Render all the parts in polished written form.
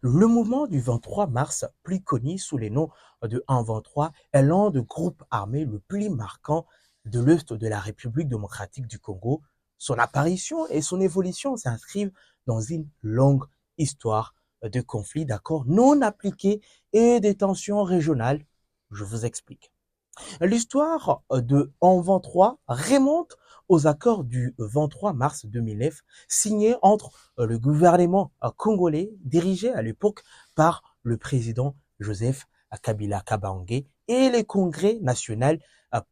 Le mouvement du 23 mars, plus connu sous les noms de 1-23, est l'un des groupes armés le plus marquant de l'Est de la République démocratique du Congo. Son apparition et son évolution s'inscrivent dans une longue histoire de conflits, d'accords non appliqués et des tensions régionales. Je vous explique. L'histoire de En 23 remonte aux accords du 23 mars 2009 signés entre le gouvernement congolais dirigé à l'époque par le président Joseph Kabila Kabange et le Congrès national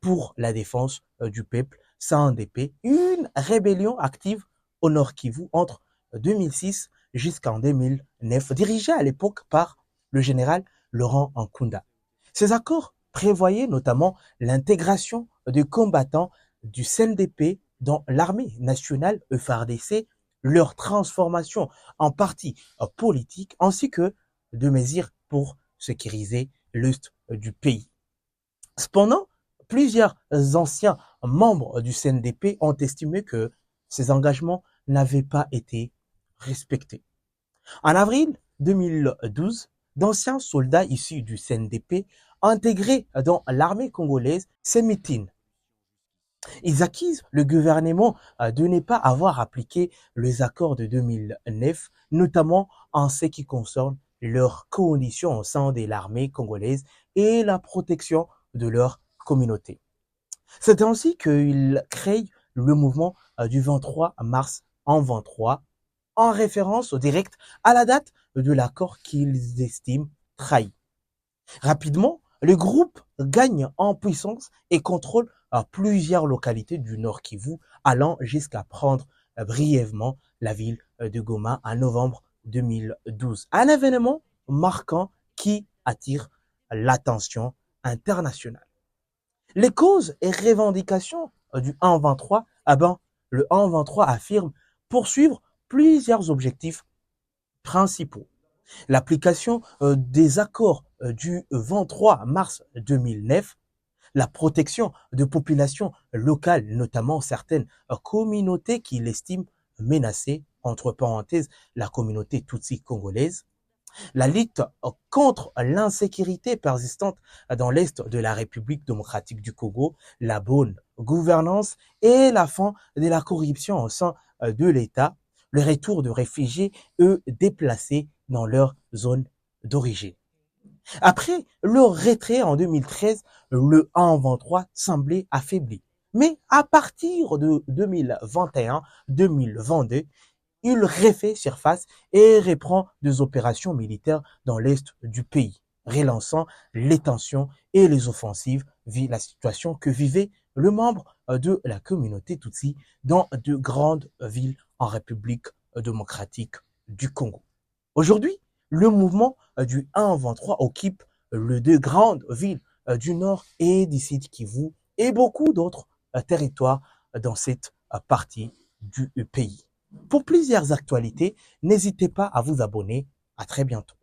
pour la défense du peuple CNDP, une rébellion active au Nord Kivu entre 2006 jusqu'en 2009, dirigée à l'époque par le général Laurent Nkunda. Ces accords prévoyaient notamment l'intégration des combattants du CNDP dans l'armée nationale FARDC, leur transformation en parti politique, ainsi que de mesures pour sécuriser l'est du pays. Cependant, plusieurs anciens membres du CNDP ont estimé que ces engagements n'avaient pas été respectés. En avril 2012, d'anciens soldats issus du CNDP intégrés dans l'armée congolaise s'émitinent. Ils accusent le gouvernement de ne pas avoir appliqué les accords de 2009, notamment en ce qui concerne leurs conditions au sein de l'armée congolaise et la protection de leur communauté. C'est ainsi qu'ils créent le mouvement du 23 mars en 23, en référence au direct à la date de l'accord qu'ils estiment trahi. Rapidement, le groupe gagne en puissance et contrôle plusieurs localités du Nord Kivu, allant jusqu'à prendre brièvement la ville de Goma en novembre 2012. Un événement marquant qui attire l'attention internationale. Les causes et revendications du 1-23, le 1-23 affirme poursuivre plusieurs objectifs principaux. L'application des accords du 23 mars 2009, la protection de populations locales, notamment certaines communautés qu'il estime menacées, entre parenthèses la communauté Tutsi congolaise, la lutte contre l'insécurité persistante dans l'Est de la République démocratique du Congo, la bonne gouvernance et la fin de la corruption au sein de l'État, le retour de réfugiés, eux, déplacés dans leur zone d'origine. Après leur retrait en 2013, le 1-23 semblait affaibli. Mais à partir de 2021-2022, il refait surface et reprend des opérations militaires dans l'est du pays, relançant les tensions et les offensives vu la situation que vivait le membre de la communauté Tutsi dans de grandes villes en République démocratique du Congo. Aujourd'hui, le mouvement du 1-23 occupe les deux grandes villes du nord et du sud Kivu et beaucoup d'autres territoires dans cette partie du pays. Pour plusieurs actualités, n'hésitez pas à vous abonner. À très bientôt.